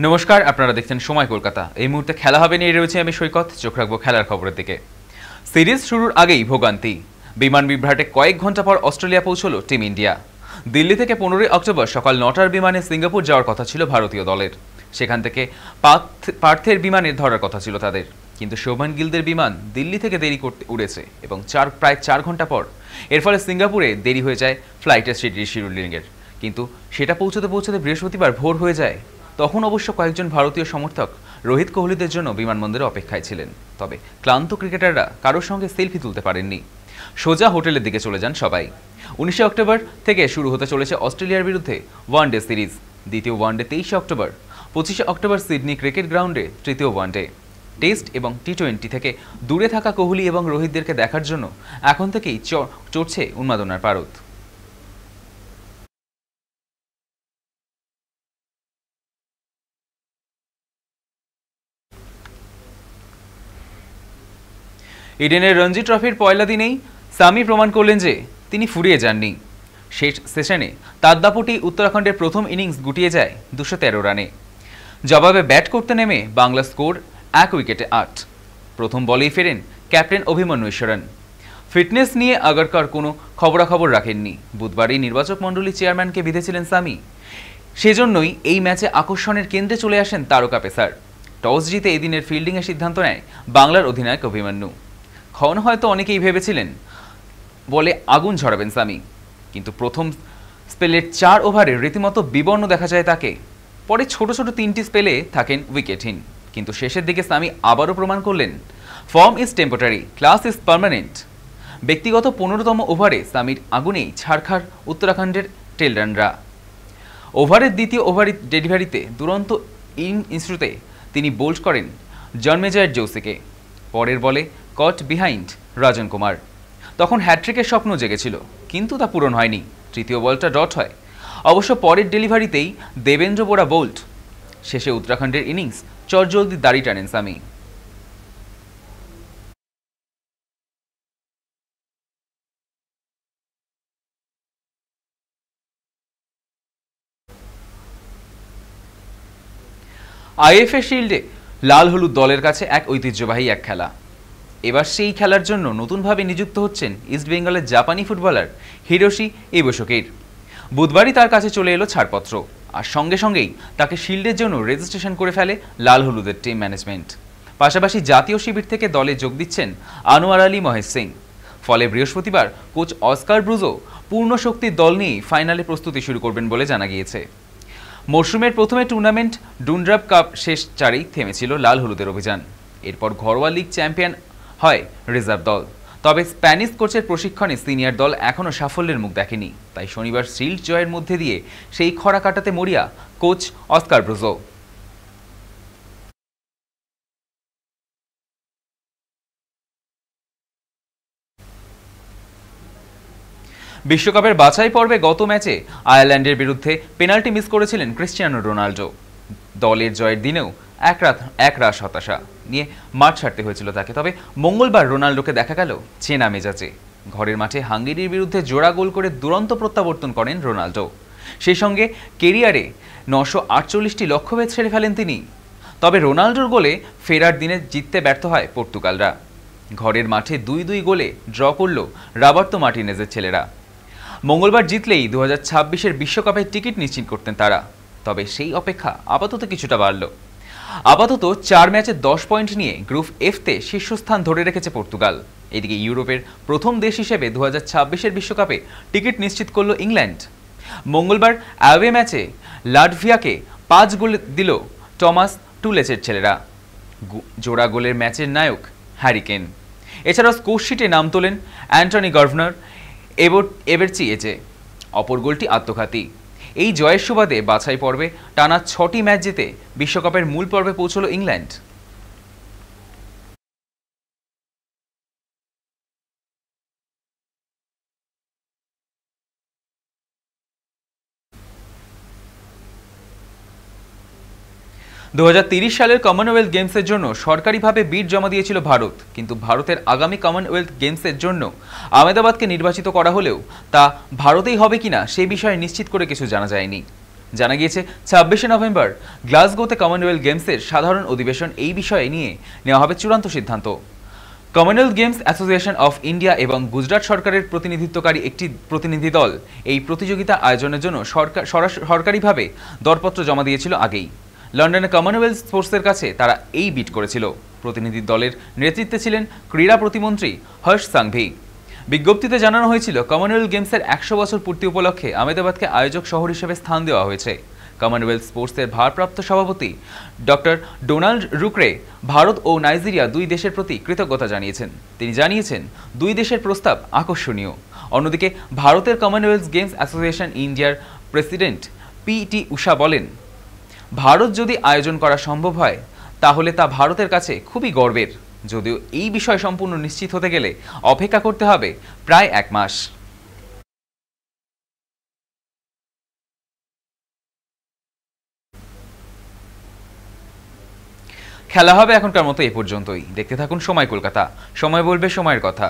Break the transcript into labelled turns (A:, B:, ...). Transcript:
A: নমস্কার, আপনারা দেখছেন সময় কলকাতা। এই মুহূর্তে খেলা হবে নিয়ে রয়েছে আমি সৈকত। চোখ রাখবো খেলার খবরের দিকে। সিরিজ শুরুর আগেই ভোগান্তি। বিমান বিভ্রাটে কয়েক ঘন্টা পর অস্ট্রেলিয়া পৌঁছলো টিম ইন্ডিয়া। দিল্লি থেকে 15 অক্টোবর সকাল 9টার বিমানে সিঙ্গাপুর যাওয়ার কথা ছিল ভারতীয় দলের। সেখান থেকে পার্থের বিমানে ধরার কথা ছিল তাদের, কিন্তু শোভন গিলদের বিমান দিল্লি থেকে দেরি করতে উড়েছে এবং প্রায় 4 ঘন্টা পর এর ফলে সিঙ্গাপুরে দেরি হয়ে যায় ফ্লাইটের শিডিউলিংয়ের। কিন্তু সেটা পৌঁছতে বৃহস্পতিবার ভোর হয়ে যায়। তখন অবশ্য কয়েকজন ভারতীয় সমর্থক রোহিত কোহলিদের জন্য বিমানবন্দরে অপেক্ষায় ছিলেন। তবে ক্লান্ত ক্রিকেটাররা কারোর সঙ্গে সেলফি তুলতে পারেননি। সোজা হোটেলের দিকে চলে যান সবাই। 19 অক্টোবর থেকে শুরু হতে চলেছে অস্ট্রেলিয়ার বিরুদ্ধে ওয়ানডে সিরিজ। দ্বিতীয় one day 23 October. 25 October Sydney cricket গ্রাউন্ডে তৃতীয় ওয়ানডে। টেস্ট এবং টি-20 থেকে দূরে থাকা কোহলি এবং রোহিতদেরকে দেখার জন্য এখন থেকেই চড়ছে উন্মাদনার পারদ। ইডেনের রঞ্জি ট্রফির পয়লা দিনেই সামি প্রমাণ করলেন যে তিনি ফুরিয়ে যাননি। শেষ সেশনে তার দাপটেই উত্তরাখণ্ডের প্রথম ইনিংস গুটিয়ে যায় 213 রানে। জবাবে ব্যাট করতে নেমে বাংলা স্কোর 1 উইকেটে 8। প্রথম বলেই ফেরেন ক্যাপ্টেন অভিমন্যু ঈশ্বরন। ফিটনেস নিয়ে আগারকার কোনো খবরাখবর রাখেননি। বুধবারই নির্বাচক মণ্ডলী চেয়ারম্যানকে বিঁধেছিলেন সামি। সেজন্যই এই ম্যাচে আকর্ষণের কেন্দ্রে চলে আসেন তারকা পেসার। টস জিতে এদিনের ফিল্ডিংয়ের সিদ্ধান্ত নেয় বাংলার অধিনায়ক অভিমন্যু। হয়তো অনেকেই ভেবেছিলেন বলে আগুন ঝরাবেন সামি, কিন্তু প্রথম স্পেলের 4 ওভারে রীতিমতো বিবর্ণ দেখা যায় তাকে। পরে ছোট ছোট 3টি স্পেলে থাকেন উইকেটহীন, কিন্তু শেষের দিকে সামি আবারও প্রমাণ করলেন form is temporary, class is permanent. ব্যক্তিগত 15তম ওভারে সামির আগুনেই ছাড়খাড় উত্তরাখণ্ডের টেলরানরা। ওভারের দ্বিতীয় ডেলিভারিতে দুরন্ত ইনস্রুতে তিনি বোল্ড করেন জন্মেজয়ের জোসেকে। পরের বলে কট বিহাইন্ড রাজন কুমার। তখন হ্যাট্রিকের স্বপ্ন জেগেছিল, কিন্তু তা পূরণ হয়নি। তৃতীয় বলটা ডট হয়। অবশ্য পরের ডেলিভারিতেই দেবেন্দ্র বোরা বোল্ড। শেষে উত্তরাখণ্ডের ইনিংস চটজলদি দাড়ি টানেন সামি। আইএফএ শিল্ডে লাল হলুদ দলের কাছে এক ঐতিহ্যবাহী এক খেলা। এবার সেই খেলার জন্য নতুনভাবে নিযুক্ত হচ্ছেন ইস্টবেঙ্গলের জাপানি ফুটবলার হিরোশি ইবোশোকির। বুধবারই তার কাছে চলে এলো ছাড়পত্র, আর সঙ্গে সঙ্গেই তাকে শিল্ডের জন্য রেজিস্ট্রেশন করে ফেলে লাল হলুদের টিম ম্যানেজমেন্ট। পাশাপাশি জাতীয় শিবির থেকে দলে যোগ দিচ্ছেন আনোয়ার আলী মহেশ সিং। ফলে বৃহস্পতিবার কোচ অস্কার ব্রুজো পূর্ণ শক্তির দল নিয়েই ফাইনালে প্রস্তুতি শুরু করবেন বলে জানা গিয়েছে। মরশুমের প্রথমে টুর্নামেন্ট ডুনড্রাপ কাপ শেষ 4এই থেমেছিল লাল হলুদের অভিযান। এরপর ঘরোয়া লিগ চ্যাম্পিয়ন হয় রিজার্ভ দল। তবে স্প্যানিশ কোচের প্রশিক্ষণে সিনিয়র দল এখনও সাফল্যের মুখ দেখেনি। তাই শনিবার শিল্ড জয়ের মধ্যে দিয়ে সেই খরা কাটাতে মরিয়া কোচ অস্কার ব্রুজো। বিশ্বকাপের বাছাই পর্বে গত ম্যাচে আয়ারল্যান্ডের বিরুদ্ধে পেনাল্টি মিস করেছিলেন ক্রিস্টিয়ানো রোনাল্ডো। দলের জয়ের দিনেও এক রাশ হতাশা নিয়ে মাঠ ছাড়তে হয়েছিল তাকে। তবে মঙ্গলবার রোনাল্ডোকে দেখা গেল চেনা মেজাজে। ঘরের মাঠে হাঙ্গেরির বিরুদ্ধে জোড়া গোল করে দুরন্ত প্রত্যাবর্তন করেন রোনাল্ডো। সেই সঙ্গে কেরিয়ারে 948টি লক্ষ্যভেদ ছেড়ে ফেলেন তিনি। তবে রোনাল্ডোর গোলে ফেরার দিনে জিততে ব্যর্থ হয় পর্তুগালরা। ঘরের মাঠে 2-2 গোলে ড্র করল রবার্তো মার্টিনেজের ছেলেরা। মঙ্গলবার জিতলেই 2026-এর বিশ্বকাপের টিকিট নিশ্চিত করতেন তারা। তবে সেই অপেক্ষা আপাতত কিছুটা বাড়ল। আপাতত 4 ম্যাচে 10 পয়েন্ট নিয়ে গ্রুপ এফতে শীর্ষস্থান ধরে রেখেছে পর্তুগাল। এদিকে ইউরোপের প্রথম দেশ হিসেবে 2026-এর বিশ্বকাপে টিকিট নিশ্চিত করল ইংল্যান্ড। মঙ্গলবার অ্যাওয়ে ম্যাচে লাটভিয়াকে 5 গোল দিল টমাস টুলেচের ছেলেরা। জোড়া গোলের ম্যাচের নায়ক হ্যারি কেন। এছাড়াও স্কোরশিটে নাম তোলেন অ্যান্টনি গভর্নর এবেরচিয়েজে। অপর গোলটি আত্মঘাতী। এই জয়ের সুবাদে বাছাই পর্বে টানা 6টি ম্যাচ জিতে বিশ্বকাপের মূল পর্বে পৌঁছল ইংল্যান্ড। 2030 সালের কমনওয়েলথ গেমসের জন্য সরকারিভাবে বিড জমা দিয়েছিল ভারত, কিন্তু ভারতের আগামী কমনওয়েলথ গেমসের জন্য আহমেদাবাদকে নির্বাচিত করা হলেও তা ভারতেই হবে কিনা সেই বিষয়ে নিশ্চিত করে কিছু জানা যায়নি। জানা গিয়েছে 26শে নভেম্বর গ্লাসগোতে কমনওয়েলথ গেমসের সাধারণ অধিবেশন এই বিষয়ে নিয়ে নেওয়া হবে চূড়ান্ত সিদ্ধান্ত। Commonwealth games association of India এবং গুজরাট সরকারের প্রতিনিধিত্বকারী একটি প্রতিনিধি দল এই প্রতিযোগিতা আয়োজনের জন্য সরকারিভাবে দরপত্র জমা দিয়েছিল আগেই। লন্ডনে কমনওয়েলথ স্পোর্টসের কাছে তারা এই বিট করেছিল। প্রতিনিধি দলের নেতৃত্বে ছিলেন ক্রীড়া প্রতিমন্ত্রী হর্ষ সাংঘি। বিজ্ঞপ্তিতে জানানো হয়েছিল কমনওয়েলথ গেমসের 100 বছর পূর্তি উপলক্ষে আহমেদাবাদকে আয়োজক শহর হিসেবে স্থান দেওয়া হয়েছে। কমনওয়েলথ স্পোর্টসের ভারপ্রাপ্ত সভাপতি ডক্টর ডোনাল্ড রুকরে ভারত ও নাইজেরিয়া দুই দেশের প্রতি কৃতজ্ঞতা জানিয়েছেন। তিনি জানিয়েছেন দুই দেশের প্রস্তাব আকর্ষণীয়। অন্যদিকে ভারতের কমনওয়েলথ গেমস অ্যাসোসিয়েশন ইন্ডিয়ার প্রেসিডেন্ট পি.টি. উষা বলেন, ভারত যদি আয়োজন করা সম্ভব হয় তাহলে তা ভারতের কাছে খুবই গর্বের। যদিও এই বিষয় সম্পূর্ণ নিশ্চিত হতে গেলে অপেক্ষা করতে হবে প্রায় 1 মাস। খেলা হবে এখনকার মতো এই পর্যন্তই। দেখতে থাকুন সময় কলকাতা, সময় বলবে সময়ের কথা।